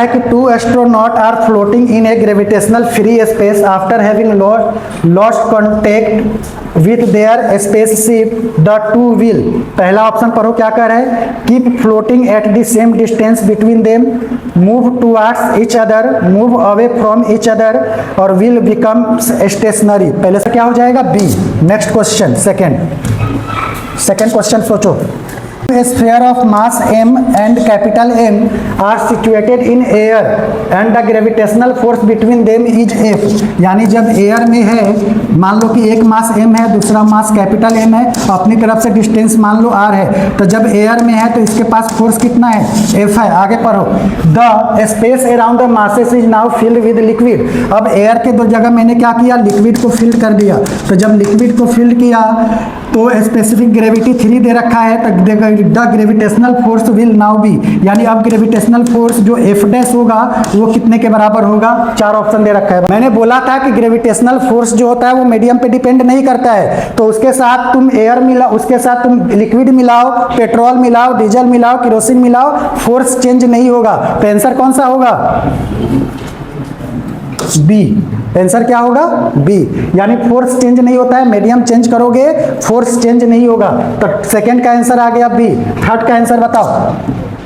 है कि 2 astronaut are floating in a gravitational free space after having lost contact with their spaceship the two will. पहला option पढ़ो क्या कह रहा है, keep floating at the same distance between them, move towards each other, move away from each other, और will become stationary. पहले से क्या हो जाएगा, B. Next question, second question सोचो। A sphere of mass m and capital M are situated in air and the gravitational force between them is F। यानी जब air में है, मान लो कि एक मास m है, दूसरा मास कैपिटल M है, अपनी तरफ से डिस्टेंस मान लो r है, तो जब एयर में है तो इसके पास फोर्स कितना है, F है। आगे पढ़ो। The space around the masses is now filled with liquid. अब एयर के दो जगह मैंने क्या किया, लिक्विड को फिल कर दिया। तो जब लिक्विड को फिल किया तो स्पेसिफिक ग्रेविटी 3 दे रखा है, तो the gravitational force will now be, यानी अब ग्रेविटेशनल फोर्स जो एफ डैश होगा वो कितने के बराबर होगा, 4 ऑप्शन दे रखा है। मैंने बोला था कि ग्रेविटेशनल फोर्स जो होता है वो मीडियम पे डिपेंड नहीं करता है, तो उसके साथ तुम एयर मिलाओ, उसके साथ तुम लिक्विड मिलाओ, पेट्रोल मिलाओ, डीजल मिलाओ, केरोसिन मिलाओ, फोर्स चेंज नहीं होगा। तो आंसर कौन सा होगा, बी। आंसर क्या होगा, बी। यानी फोर्स चेंज नहीं होता है, मीडियम चेंज करोगे फोर्स चेंज नहीं होगा। तो सेकंड का आंसर आ गया बी। थर्ड का आंसर बताओ,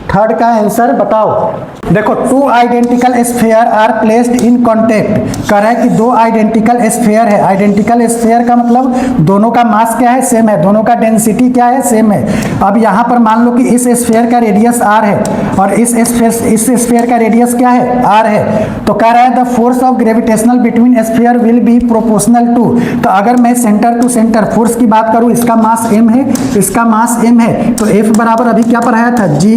थर्ड का आंसर बताओ। देखो, 2 identical sphere are placed in contact. कह रहा है कि 2 आइडेंटिकल स्फीयर है। आइडेंटिकल स्फीयर का मतलब दोनों का मास क्या है, सेम है, दोनों का डेंसिटी क्या है, सेम है। अब यहाँ पर मान लो कि इस स्फीयर का रेडियस r है और इस स्फीयर का रेडियस क्या है, r है। तो कह रहा है the force of gravitational between sphere will be proportional to. तो अगर मैं सेंटर टू सेंटर फोर्स की बात करूँ, इसका मास m है, इसका मास m है, तो F बराबर अभी क्या पढ़ाया था, g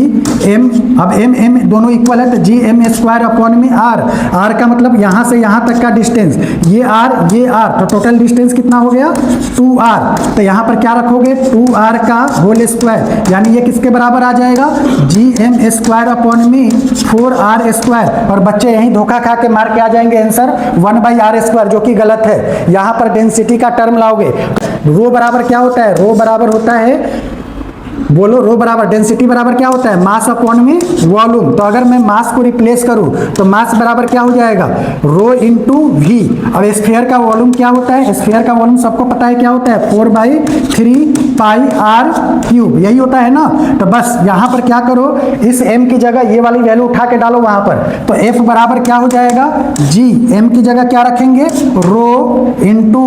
m। अब m दोनों इक्वल है, तो जी एम स्क्वायर अपॉन में आर। आर का मतलब यहां से यहां तक का डिस्टेंस, ये आर ये आर, तो टोटल डिस्टेंस कितना हो गया, 2r। तो यहां पर क्या रखोगे, 2r का होल स्क्वायर, यानी ये किसके बराबर आ जाएगा, जी एम स्क्वायर अपॉन में 4r स्क्वायर। और बच्चे यहीं धोखा खा के मार के आ जाएंगे आंसर 1/r स्क्वायर, जो कि गलत है। यहां पर डेंसिटी का टर्म लाओगे। रो बराबर क्या होता है, रो बराबर होता है, बोलो, रो बराबर डेंसिटी बराबर क्या होता है, मास अपॉन में वॉल्यूम। तो अगर मैं मास को रिप्लेस करूं तो मास बराबर क्या हो जाएगा, रो इंटू वी। अब स्फीयर का वॉल्यूम क्या होता है, स्फीयर का वॉल्यूम सबको पता है क्या होता है, 4/3 पाई आर क्यूब, यही होता है ना। तो बस यहाँ पर क्या करो, इस m की जगह ये वाली वैल्यू उठा के डालो वहां पर। तो f बराबर क्या हो जाएगा, जी m की जगह क्या रखेंगे, रो इंटू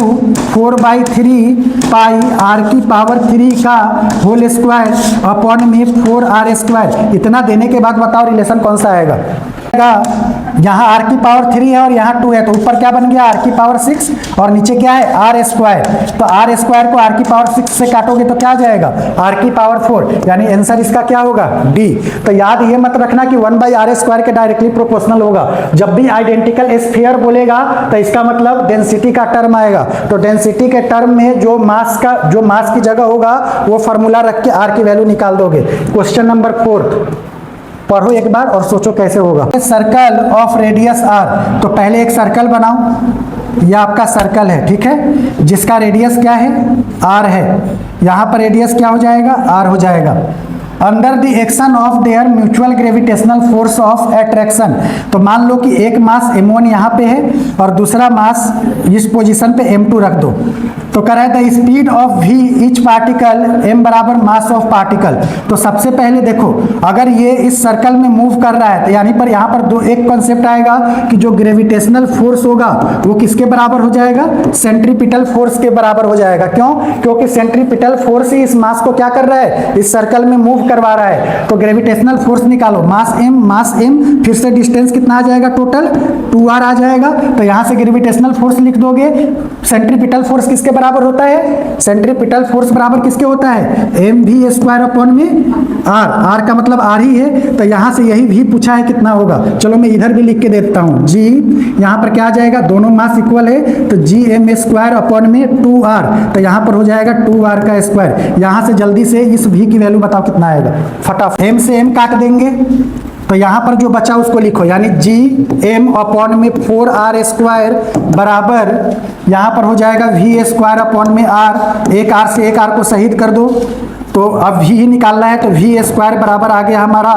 4/3 पाई r की पावर 3 का होल स्क्वायर अपॉन में 4r स्क्वायर। इतना देने के बाद बताओ रिलेशन कौन सा आएगा। यहाँ r की पावर 3 है और यहाँ 2 है, तो ऊपर क्या बन गया, r की पावर 6 और नीचे क्या है, r स्क्वायर। तो r स्क्वायर को r की पावर 6 से काटोगे तो क्या आ जाएगा, r की पावर 4, यानी आंसर इसका क्या होगा, डी। तो याद ये मत रखना कि 1/r स्क्वायर के डायरेक्टली प्रोपोर्शनल होगा। जब भी आइडेंटिकल स्फीयर बोलेगा तो इसका मतलब डेंसिटी का टर्म आएगा। तो डेंसिटी के टर्म में जो मास की जगह होगा वो फॉर्मूला रख के r की वैल्यू निकाल दोगे। क्वेश्चन नंबर 4 पढ़ो एक बार और सोचो कैसे होगा। Circle of radius r। तो पहले एक सर्कल बनाओ, यह आपका सर्कल है, ठीक है, जिसका रेडियस क्या है, r है। यहाँ पर रेडियस क्या हो जाएगा, r हो जाएगा। Under the action of their mutual gravitational force of attraction. तो मान लो कि एक मास m1 यहाँ पे है और दूसरा मास इस पोजीशन पे m2 रख दो। तो कह रहा है the speed of v each particle m बराबर मास ऑफ पार्टिकल। तो सबसे पहले देखो, अगर ये इस सर्कल में मूव कर रहा है तो यानी पर यहाँ पर एक कॉन्सेप्ट आएगा कि जो ग्रेविटेशनल फोर्स होगा वो किसके बराबर हो जाएगा, सेंट्रीपिटल फोर्स के बराबर हो जाएगा। क्यों, क्योंकि सेंट्रीपिटल फोर्स ही इस मास को क्या कर रहा है, इस सर्कल में मूव करवा रहा है। तो ग्रेविटेशनल फोर्स निकालो, मास m, फिर से डिस्टेंस कितना आ जाएगा, टोटल 2r आ जाएगा। तो यहाँ से ग्रेविटेशनल फोर्स लिख दोगे। सेंट्रीपिटल फोर्स किसके बराबर होता है, सेंट्रीपिटल फोर्स बराबर किसके होता है, mv स्क्वायर अपॉन में r का मतलब r ही है। तो यहाँ से यही भी पूछा है कितना होगा। चलो मैं इधर भी लिख के देता हूँ, g यहाँ पर क्या आ जाएगा, दोनों मास इक्वल है, तो जी एम स्क्वायर अपॉन में 2r। तो यहाँ पर हो जाएगा 2r का स्क्वायर। यहाँ से जल्दी से इस v की वैल्यू बताओ कितना आएगा, फटाफट m से m काट देंगे तो यहाँ पर जो बचा उसको लिखो, यानी जी एम अपॉन में 4r स्क्वायर बराबर यहाँ पर हो जाएगा v स्क्वायर अपॉन में r। एक r से एक r को शहीद कर दो, तो अब v निकालना है, तो v स्क्वायर बराबर आ गया हमारा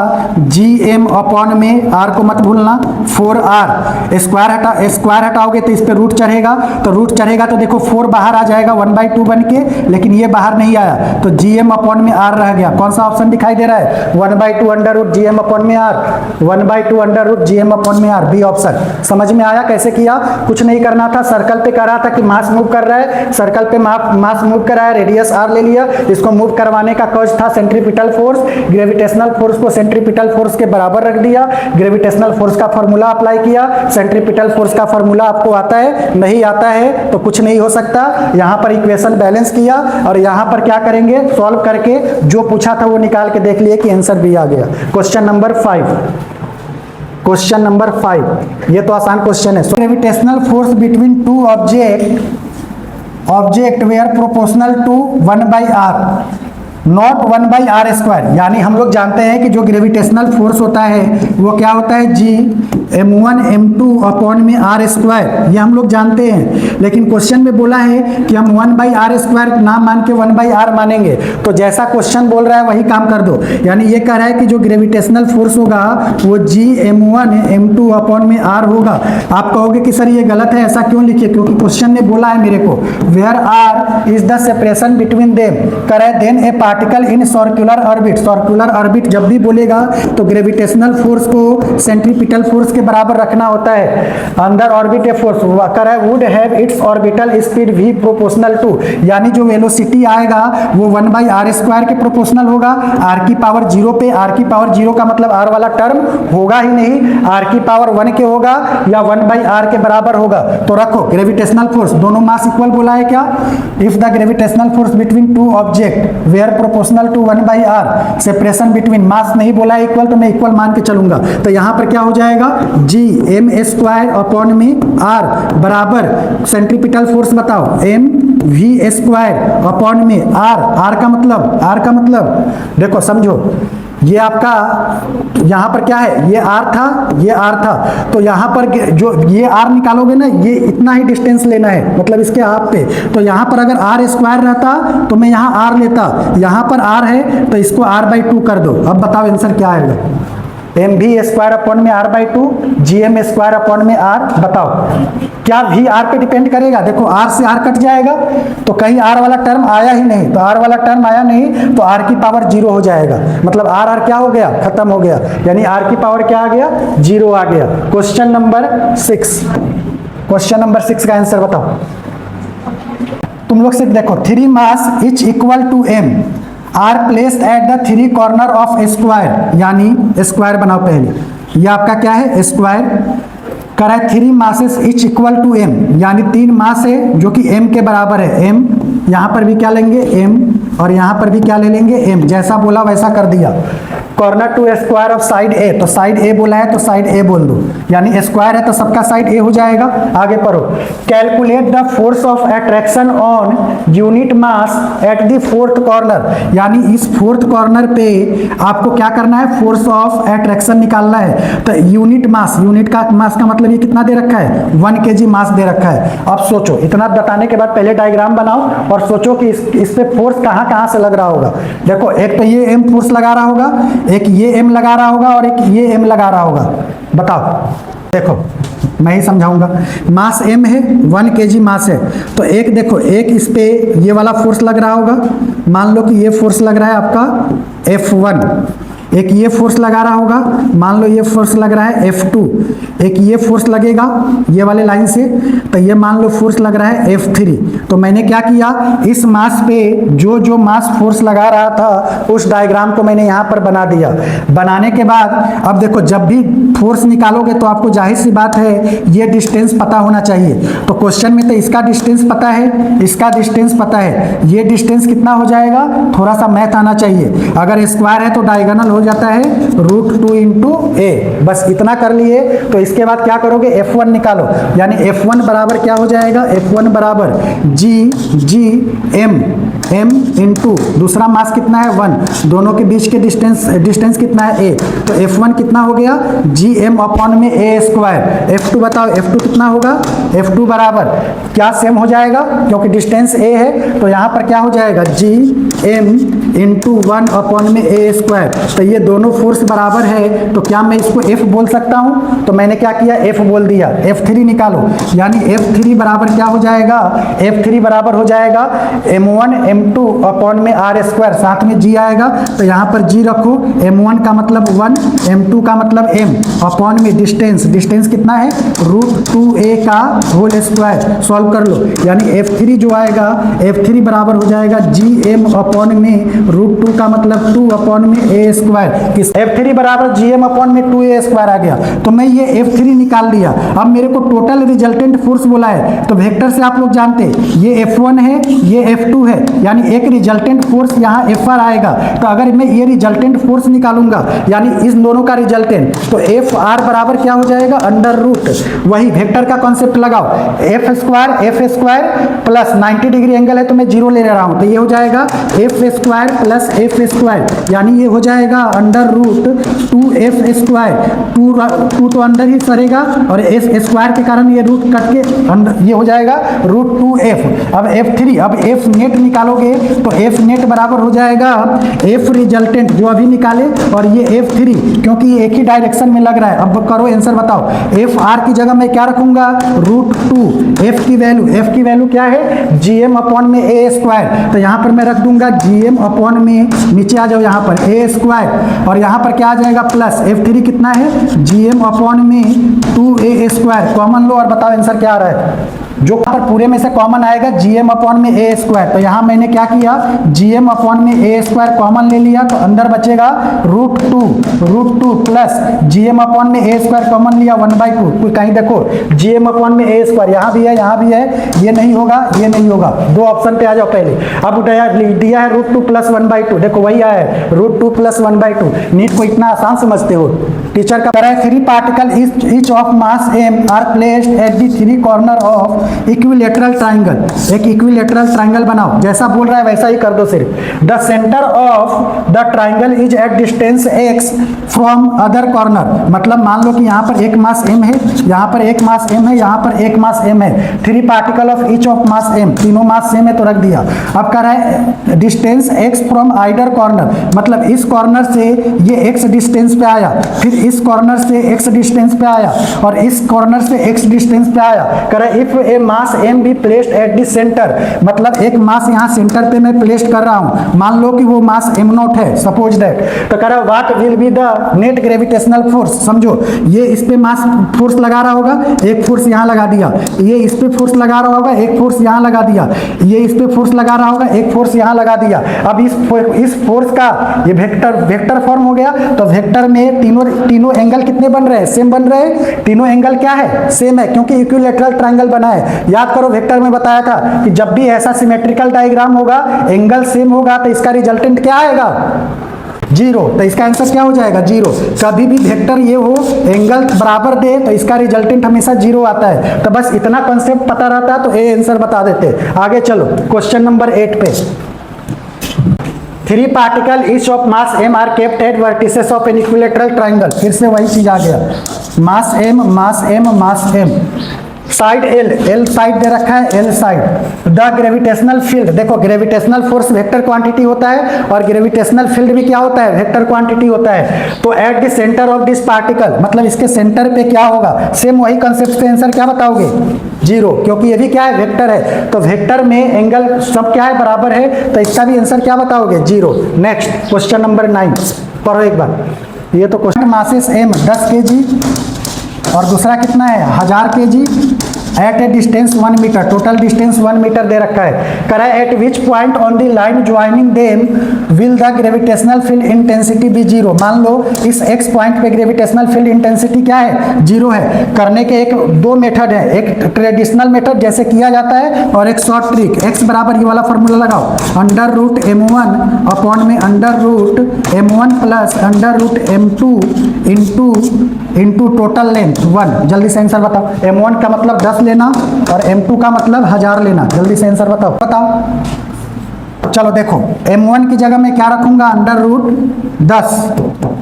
gm अपॉन में r को मत भूलना 4r, स्क्वायर हटाओगे तो इस पे रूट चढ़ेगा, तो रूट चढ़ेगा तो देखो 4 बाहर आ जाएगा 1/2 बन के, लेकिन ये बाहर नहीं आया तो gm अपॉन में r रह गया। कौन सा ऑप्शन दिखाई दे रहा है? 1/2 अंडर रूट gm अपॉन में r, 1/2 under root gm upon में r, बी ऑप्शन। समझ में आया कैसे किया? कुछ नहीं करना था, सर्कल पे कर रहा था कि मास मूव कर रहा है, सर्कल पे मास मूव कर रहा है, रेडियस r ले लिया, इसको मूव करवाने का कॉज था सेंट्रीपिटल फोर्स, ग्रेविटेशनल फोर्स को सेंट्रीपिटल फोर्स के बराबर रख दिया, ग्रेविटेशनल फोर्स का फॉर्मूला अप्लाई किया। सेंट्रीपिटल फोर्स का फॉर्मूला आपको आता है? नहीं आता है तो कुछ नहीं हो सकता। यहां पर इक्वेशन बैलेंस किया और यहां पर क्या करेंगे, सॉल्व करके जो पूछा था वो निकाल के देख लिए कि आंसर भी आ गया। क्वेश्चन नंबर 5, क्वेश्चन नंबर 5, ये तो आसान क्वेश्चन है। Gravitational force between two object were proportional to 1/r not 1/r square, यानी हम लोग जानते हैं कि जो ग्रेविटेशनल फोर्स होता है वो क्या होता है, g m1 m2 अपॉन में r स्क्वायर, ये हम लोग जानते हैं। लेकिन क्वेश्चन में बोला है कि हम 1/r स्क्वायर ना मान के 1/r मानेंगे, तो जैसा क्वेश्चन बोल रहा है वही काम कर दो। यानी ये कह रहा है कि जो ग्रेविटेशनल फोर्स होगा वो g m1 m2 अपॉन में r होगा। आप कहोगे कि सर ये गलत है, ऐसा क्यों लिखे? क्योंकि क्वेश्चन ने बोला है मेरे को where r is the separation between them, करे then a particle in circular orbit. Circular orbit जब भी बोलेगा तो ग्रेविटेशनल फोर्स को सेंट्रीपिटल फोर्स के बराबर रखना होता है। अंदर ऑर्बिट ए फोर्स करे would have its orbital speed v proportional to, यानी जो वेलोसिटी आएगा वो 1/r स्क्वायर के प्रोपोर्शनल होगा। r की पावर 0 पे, r की पावर 0 का मतलब r वाला टर्म होगा ही नहीं, r की पावर 1 के होगा या 1/r के बराबर होगा। तो रखो ग्रेविटेशनल फोर्स, दोनों मास इक्वल बोला है क्या? If the gravitational force between two object were proportional to 1/r, separation between mass नहीं बोला है इक्वल, तो मैं इक्वल मान के चलूंगा। तो यहां पर क्या हो जाएगा, g m स्क्वायर अपॉन में r बराबर सेंट्रीपिटल फोर्स बताओ m v स्क्वायर अपॉन में r का मतलब देखो समझो, ये आपका यहाँ पर क्या है, ये r था, तो यहाँ पर जो ये r निकालोगे ना, ये इतना ही डिस्टेंस लेना है, मतलब इसके हाफ पे। तो यहाँ पर अगर r स्क्वायर रहता तो मैं यहाँ r लेता, यहाँ पर r है तो इसको r/2 कर दो। अब बताओ आंसर क्या आएगा? एम भी स्क्वायर अपॉन में r/2, G M square upon में r। बताओ क्या v r पे डिपेंड करेगा? देखो r से r कट जाएगा तो कहीं r वाला टर्म आया ही नहीं, तो r वाला टर्म आया नहीं तो r की पावर 0 हो जाएगा, मतलब r क्या हो गया, खत्म हो गया, यानी r की पावर क्या आ गया, 0 आ गया। क्वेश्चन नंबर 6, क्वेश्चन नंबर 6 का आंसर बताओ। तुम लोग से देखो 3 mass each equal to m are placed at the 3 corner of square, यानी स्क्वायर बनाओ पहले, ये आपका क्या है, स्क्वायर करा है। 3 masses each equal to m, यानी 3 मास है जो कि m के बराबर है। m यहाँ पर भी क्या लेंगे, m, और यहाँ पर भी क्या ले लेंगे, m। जैसा बोला वैसा कर दिया। Corner to square of side a, तो साइड ए बोला है तो साइड ए बोल दो, यानी स्क्वायर है तो सबका साइड ए हो जाएगा। आगे पढ़ो। Calculate the force of attraction on unit mass at the 4th corner, यानी इस 4th कॉर्नर पे आपको क्या करना है, फोर्स ऑफ अट्रैक्शन निकालना है। तो यूनिट मास, यूनिट का मास का मतलब ये कितना दे रखा है, 1 kg मास दे रखा है। अब सोचो, इतना बताने के बाद पहले डायग्राम बनाओ और सोचो कि इस पे फोर्स कहाँ कहाँ से लग रहा होगा। देखो एक तो ये m फोर्स लगा रहा होगा, एक ये m लगा रहा होगा और एक ये m लगा रहा होगा। बताओ, देखो मैं ही समझाऊंगा। मास m है, 1 kg मास है, तो एक देखो, एक इस पे ये वाला फोर्स लग रहा होगा। मान लो कि ये फोर्स लग रहा है आपका F1, एक ये फोर्स लगा रहा होगा, मान लो ये फोर्स लग रहा है F2, एक ये फोर्स लगेगा ये वाले लाइन से, तो ये मान लो फोर्स लग रहा है F3। तो मैंने क्या किया, इस मास पे जो जो मास फोर्स लगा रहा था उस डायग्राम को मैंने यहाँ पर बना दिया। बनाने के बाद अब देखो, जब भी फोर्स निकालोगे तो आपको जाहिर सी बात है ये डिस्टेंस पता होना चाहिए। तो क्वेश्चन में तो इसका डिस्टेंस पता है, इसका डिस्टेंस पता है, ये डिस्टेंस कितना हो जाएगा, थोड़ा सा मैथ आना चाहिए। अगर स्क्वायर है तो डायगोनल हो जाता है √2 इंटू ए, बस इतना कर लिए। तो इसके बाद क्या करोगे, F1 निकालो, यानी F1 बराबर क्या हो जाएगा, F1 बराबर जी एम m इंटू दूसरा मास कितना है 1, दोनों के बीच के डिस्टेंस कितना है a, तो F1 कितना हो गया gm अपॉन में a स्क्वायर। F2 बताओ, F2 कितना होगा, F2 बराबर क्या सेम हो जाएगा क्योंकि डिस्टेंस a है, तो यहाँ पर क्या हो जाएगा gm इंटू 1 अपॉन में a स्क्वायर। तो ये दोनों फोर्स बराबर है, तो क्या मैं इसको F बोल सकता हूँ, तो मैंने क्या किया F बोल दिया। F3 निकालो, यानी F3 बराबर क्या हो जाएगा, F3 बराबर हो जाएगा m1 m2 अपॉन में r स्क्वायर, साथ में g आएगा, तो यहाँ पर g रखो, m1 का मतलब 1, m2 का मतलब m अपॉन में डिस्टेंस कितना है √2a का होल स्क्वायर, सॉल्व कर लो, यानी F3 जो आएगा F3 बराबर हो जाएगा gm अपॉन में √2 का मतलब 2 अपॉन में a स्क्वायर। इस F3 बराबर gm अपॉन में 2a स्क्वायर आ गया, तो मैं ये F3 निकाल लिया। अब मेरे को टोटल रिजल्टेंट फोर्स बोला है, तो वेक्टर से आप लोग जानते ये F1 है, ये F2 है, यानी एक रिजल्टेंट फोर्स यहाँ Fr आएगा। तो अगर मैं ये रिजल्टेंट फोर्स निकालूंगा, यानी इस दोनों का रिजल्टेंट, तो Fr बराबर क्या हो जाएगा अंडर रूट, वही वेक्टर का कॉन्सेप्ट लगाओ, f square plus 90 degree angle है तो मैं जीरो ले रहा हूँ, तो ये हो जाएगा f square plus f square, यानी ये हो जाएगा अंडर रूट 2f स्क्वायर, 2 तो अंदर ही सरेगा और s स्क्वायर के कारण ये रूट कट के अंदर ये हो जाएगा √2f। अब F3, अब f नेट निकालोगे तो f नेट बराबर हो जाएगा f रिजल्टेंट जो अभी निकाले और ये F3, क्योंकि ये एक ही डायरेक्शन में लग रहा है। अब करो आंसर बताओ, Fr की जगह मैं क्या रखूंगा √2, f की वैल्यू क्या है gm अपॉन में a स्क्वायर, तो यहाँ पर मैं रख दूंगा gm अपॉन में, नीचे आ जाओ यहाँ पर a स्क्वायर, और यहाँ पर क्या आ जाएगा प्लस F3 कितना है gm अपॉन में 2a स्क्वायर, कॉमन लो और बताओ आंसर क्या आ रहा है। जो पर पूरे में से कॉमन आएगा gm अपॉन में a स्क्वायर, तो यहाँ मैंने क्या किया gm अपॉन में a स्क्वायर कॉमन ले लिया, तो अंदर बचेगा √2 प्लस gm अपॉन में a स्क्वायर कॉमन लिया 1/2, कहीं देखो gm अपॉन में a स्क्वायर यहाँ भी है, ये नहीं होगा, ये नहीं होगा, दो ऑप्शन पे आ जाओ पहले। अब दिया है √2 प्लस 1/2, देखो वही आया है √2 प्लस 1/2। नीट को इतना आसान समझते हो, टीचर का कह रहा है 3 particle each of mass m are placed at the 3 corner of equilateral triangle. एक इक्विलेटरल ट्राइंगल बनाओ, जैसा बोल रहा है वैसा ही कर दो सिर्फ। The centre of the triangle is at distance x from other corner, मतलब मान लो कि यहाँ पर एक मास m है, यहाँ पर एक मास m है, यहाँ पर एक मास m है, 3 particle of each of mass m, तीनों मास सेम है तो रख दिया। अब कह रहा है डिस्टेंस x फ्रॉम आइडर कॉर्नर, मतलब इस कॉर्नर से ये x डिस्टेंस पे आया, फिर इस कॉर्नर से x डिस्टेंस पे आया और इस कॉर्नर से x डिस्टेंस पे आया। कह रहा है if A mass m be placed at the centre, मतलब एक मास यहाँ सेंटर पे मैं प्लेस्ड कर रहा हूँ, मान लो कि वो मास m0 है, सपोज दैट, तो कह रहा है what will be the net gravitational force. समझो ये इस पे मास फोर्स लगा रहा होगा, एक फोर्स यहाँ लगा दिया, ये इस पे फोर्स लगा रहा होगा, एक फोर्स यहाँ लगा दिया, ये इस पे फोर्स लगा रहा होगा, एक फोर्स यहाँ लगा दिया। अब इस फोर्स का ये वेक्टर फॉर्म हो गया, तो वेक्टर में तीनों एंगल कितने बन रहे हैं, सेम बन रहे हैं, तीनों एंगल क्या है सेम है, क्योंकि इक्विलेटरल ट्रायंगल बना है। याद करो वेक्टर में बताया था कि जब भी ऐसा सिमेट्रिकल डायग्राम होगा, एंगल सेम होगा, तो इसका रिजल्टेंट क्या आएगा 0, तो इसका आंसर क्या हो जाएगा 0। कभी भी वेक्टर ये हो एंगल बराबर दे तो इसका रिजल्टेंट हमेशा 0 आता है। तो बस इतना कॉन्सेप्ट पता रहता तो ए आंसर बता देते। आगे चलो क्वेश्चन नंबर 8 पे। 3 particle each of mass m are kept at vertices of an equilateral triangle. फिर से वही चीज आ गया, mass m mass m mass m, side L side दे रखा है, L side. The gravitational field, देखो ग्रेविटेशनल फोर्स वेक्टर क्वांटिटी होता है और ग्रेविटेशनल फील्ड भी क्या होता है वेक्टर क्वांटिटी होता है। तो at the centre of this particle, मतलब इसके सेंटर पे क्या होगा, सेम वही कंसेप्ट से आंसर क्या बताओगे 0, क्योंकि ये भी क्या है वेक्टर है। तो वेक्टर में एंगल सब क्या है बराबर है, तो इसका भी आंसर क्या बताओगे 0। नेक्स्ट क्वेश्चन नंबर 9 पढ़ो एक बार। ये तो क्वेश्चन मासेस m 10 kg और दूसरा कितना है 1000 kg at a distance 1 metre, total distance 1 metre दे रखा है। कह रहा है at which point on the line joining them will the gravitational field intensity be 0। मान लो इस x पॉइंट पे ग्रेविटेशनल फील्ड इंटेंसिटी क्या है 0 है। करने के दो मेथड है, एक ट्रेडिशनल मेथड जैसे किया जाता है और एक शॉर्ट ट्रिक। x बराबर ये वाला फॉर्मूला लगाओ, अंडर रूट m1 अपॉन में under root m1 plus under root m2 into total length 1। जल्दी से आंसर बताओ। m1 का मतलब 10 लेना और m2 का मतलब 1000 लेना। जल्दी से आंसर बताओ। चलो देखो, m1 की जगह मैं क्या रखूंगा, अंडर रूट 10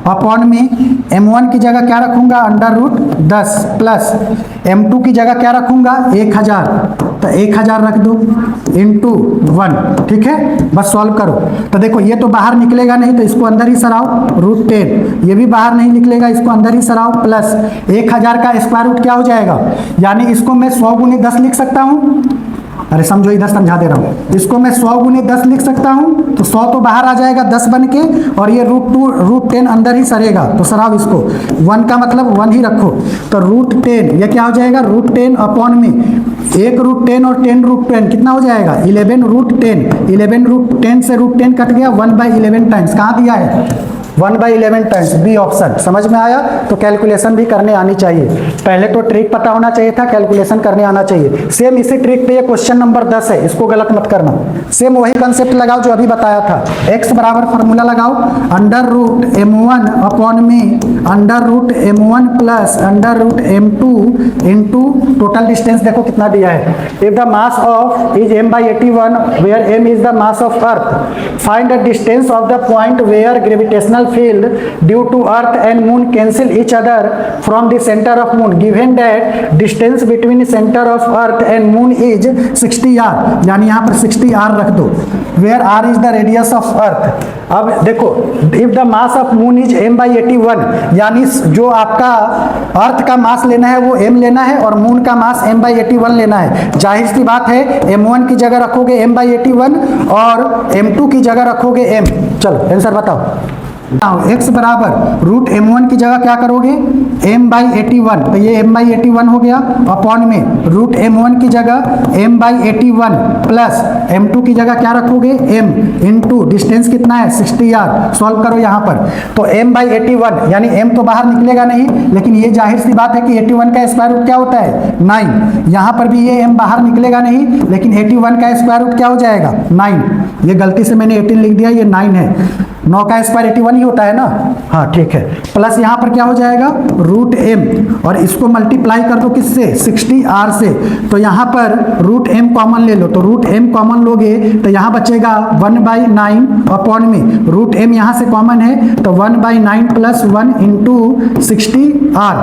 अपॉन में m1 की जगह क्या रखूंगा, अंडर रूट 10 प्लस m2 की जगह क्या रखूंगा, 1000, तो 1000 रख दो इंटू 1, ठीक है। बस सॉल्व करो। तो देखो ये तो बाहर निकलेगा नहीं, तो इसको अंदर ही सराओ, रूट 10, ये भी बाहर नहीं निकलेगा, इसको अंदर ही सराओ, प्लस 1000 का स्क्वायर रूट क्या हो जाएगा, यानी इसको मैं 100 गुने 10 लिख सकता हूँ। अरे समझो, इधर समझा दे रहा हूँ, इसको मैं 100 गुने 10 लिख सकता हूँ, तो 100 तो बाहर आ जाएगा 10 बन के, और ये रूट 10 अंदर ही सरेगा, तो सराओ इसको, 1 का मतलब 1 ही रखो, तो रूट 10 ये क्या हो जाएगा, रूट 10 अपॉन में 1 रूट 10 और 10 रूट 10 कितना हो जाएगा, 11 रूट 10, 11 रूट 10 से रूट 10 कट गया, 1/11 टाइम्स, कहाँ दिया है, 1/11 टाइम्स, बी ऑप्शन। समझ में आया। तो कैलकुलेशन भी करने आनी चाहिए, पहले तो ट्रिक पता होना चाहिए था, कैलकुलेशन करने आना चाहिए। सेम इसी ट्रिक पे ये क्वेश्चन नंबर 10 है, इसको गलत मत करना, सेम वही कंसेप्ट लगाओ जो अभी बताया था। x बराबर फॉर्मूला लगाओ, अंडर रूट m1 अपॉन में under root m1 plus under root m2 into total distance देखो कितना दिया है, if the mass of is m/81 where m is the mass of earth, find the distance of the point where gravitational field due to earth and moon cancel each other from the center of moon, given that distance between center of earth and moon is 60 r, यानी यहाँ पर 60 r रख दो, where r is the radius of earth। अब देखो, if the mass of moon is m/81, यानी जो आपका अर्थ का मास लेना है वो m लेना है, और मून का मास m/81 लेना है। जाहिर सी बात है, m1 की जगह रखोगे m/81 और m2 की जगह रखोगे m। चलो आंसर बताओ। x बराबर रूट m1 की जगह क्या करोगे, m/81, तो ये m/81 हो गया, अपॉन में रूट m1 की जगह m/81 प्लस m2 की जगह क्या रखोगे, m इंटू डिस्टेंस कितना है 60 r। सॉल्व करो यहाँ पर, तो m/81 यानी m तो बाहर निकलेगा नहीं, लेकिन ये जाहिर सी बात है कि 81 का स्क्वायर रूट क्या होता है, 9। यहाँ पर भी ये m बाहर निकलेगा नहीं, लेकिन 81 का स्क्वायर रूट क्या हो जाएगा, 9। ये गलती से मैंने 18 लिख दिया, ये 9 है, 9 का स्क्वायर 81 ही होता है ना, हाँ ठीक है। प्लस यहाँ पर क्या हो जाएगा, रूट m, और इसको मल्टीप्लाई कर दो किससे, 60 r से, तो यहाँ पर रूट m कॉमन ले लो, तो रूट m कॉमन लोगे तो यहाँ बचेगा 1/9 अपॉन में रूट m यहाँ से कॉमन है, तो 1/9 प्लस 1 इंटू 60r।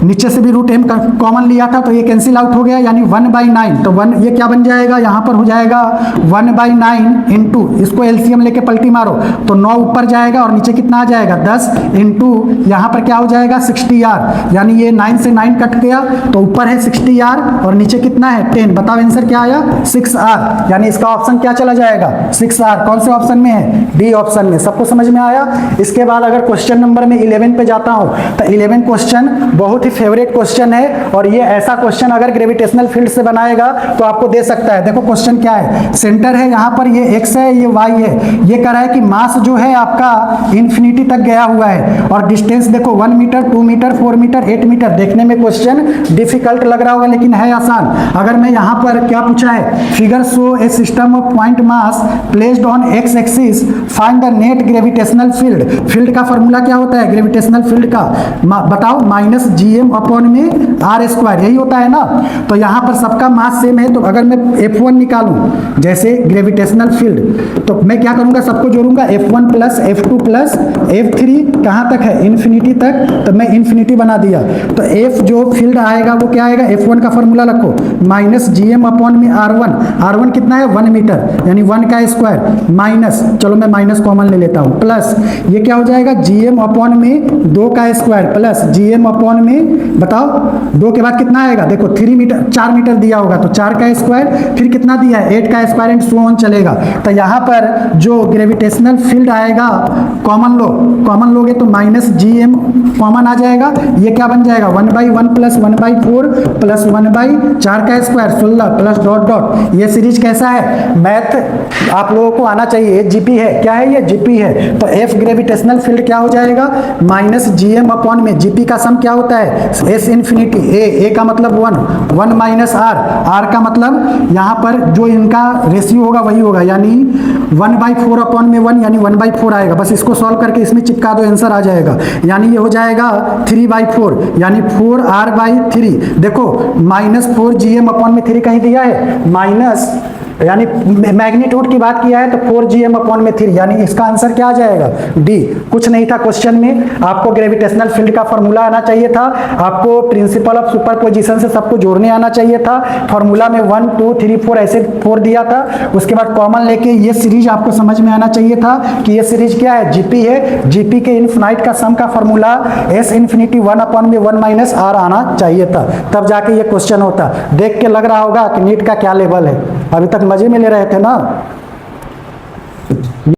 नीचे से भी रूट m कॉमन लिया था, तो ये कैंसिल आउट हो गया, यानी 1/9, तो 1 ये क्या बन जाएगा, यहाँ पर हो जाएगा 1/9 इंटू, इसको एलसीएम लेके पलटी मारो, तो 9 ऊपर जाएगा और नीचे कितना आ जाएगा 10 इंटू यहाँ पर क्या हो जाएगा 60r, यानी ये 9 से 9 कट गया, तो ऊपर है 60r और नीचे कितना है 10। बताओ आंसर क्या आया, 6r, यानी इसका ऑप्शन क्या चला जाएगा, 6r। कौन से ऑप्शन में है, डी ऑप्शन में। सबको समझ में आया। इसके बाद अगर क्वेश्चन नंबर में 11 पे जाता हूँ, तो 11 क्वेश्चन बहुत ही फेवरेट क्वेश्चन है, और ये ऐसा क्वेश्चन अगर ग्रेविटेशनल फील्ड से बनाएगा तो आपको दे सकता है। देखो क्वेश्चन क्या है, सेंटर है यहाँ पर, ये x है, ये y है, ये कह रहा है कि मास जो है आपका इन्फिनिटी तक गया हुआ है, और डिस्टेंस देखो 1 मीटर, 2 मीटर, 4 मीटर, 8 मीटर। देखने में क्वेश्चन डिफिकल्ट लग रहा होगा, लेकिन है आसान। अगर मैं यहाँ पर क्या पूछा है, figure show A system of point mass placed on x axis, find the net gravitational field. Field का फॉर्मूला क्या होता है ग्रेविटेशनल फील्ड का, बताओ, -gm अपॉन में आर स्क्वायर, यही होता है ना। तो यहाँ पर सबका मास सेम है, तो अगर मैं F1 निकालूं जैसे ग्रेविटेशनल फील्ड, तो मैं क्या करूंगा, सबको जोड़ूंगा, F1 plus F2 plus F3 कहाँ तक है, इन्फिनिटी तक, तो मैं इन्फिनिटी बना दिया। तो F जो फील्ड आएगा वो क्या आएगा, F1 का फॉर्मूला रखो, -gm अपॉन में R1, R1 कितना है 1 मीटर, यानी 1 का स्क्वायर, माइनस, चलो मैं माइनस कॉमन ले लेता हूँ, प्लस ये क्या हो जाएगा gm अपॉन में 2 का स्क्वायर, प्लस gm अपॉन में, बताओ 2 के बाद कितना आएगा, देखो 3 मीटर, 4 मीटर दिया होगा, तो 4 का स्क्वायर, फिर कितना दिया है 8 का स्क्वायर, एंड सो ऑन चलेगा। तो यहाँ पर जो ग्रेविटेशनल फील्ड आएगा कॉमन लोगे तो -gm कॉमन आ जाएगा, ये क्या बन जाएगा 1/1 प्लस 1/4 प्लस 1/4 का स्क्वायर 16 प्लस डॉट डॉट। ये सीरीज कैसा है, मैथ आप लोगों को आना चाहिए, जीपी है, क्या है ये जीपी है। तो F ग्रेविटेशनल फील्ड क्या हो जाएगा, -gm अपॉन में जीपी का सम क्या होता है S इन्फिनिटी, A का मतलब 1 माइनस R का मतलब यहाँ पर जो इनका रेशियो होगा वही होगा, यानी 1/4 अपॉन में 1, यानी 1/4 आएगा। बस इसको सॉल्व करके इसमें चिपका दो, आंसर आ जाएगा, यानी ये हो जाएगा 3/4, यानी 4R/3। देखो -4 gm अपॉन में 3 कहीं दिया है, यानी मैग्नीट्यूड की बात किया है तो 4gm/3, यानी इसका आंसर क्या आ जाएगा? डी। कुछ नहीं था क्वेश्चन में, आपको ग्रेविटेशनल फील्ड का फॉर्मूला आना चाहिए था, आपको प्रिंसिपल ऑफ सुपरपोजिशन से सबको जोड़ने आना चाहिए था। फॉर्मूला में 1 2 3 4 ऐसे 4 दिया था, उसके बाद कॉमन लेके ये सीरीज आपको समझ में आना चाहिए था कि ये सीरीज क्या है? जीपी है। जीपी के इनफिनाइट का सम का फॉर्मूला s इंफिनिटी 1/1 r आना चाहिए था, तब जाके ये क्वेश्चन होता। देख के लग रहा होगा कि नीट का क्या लेवल है। अभी तक मजे में ले रहे थे ना।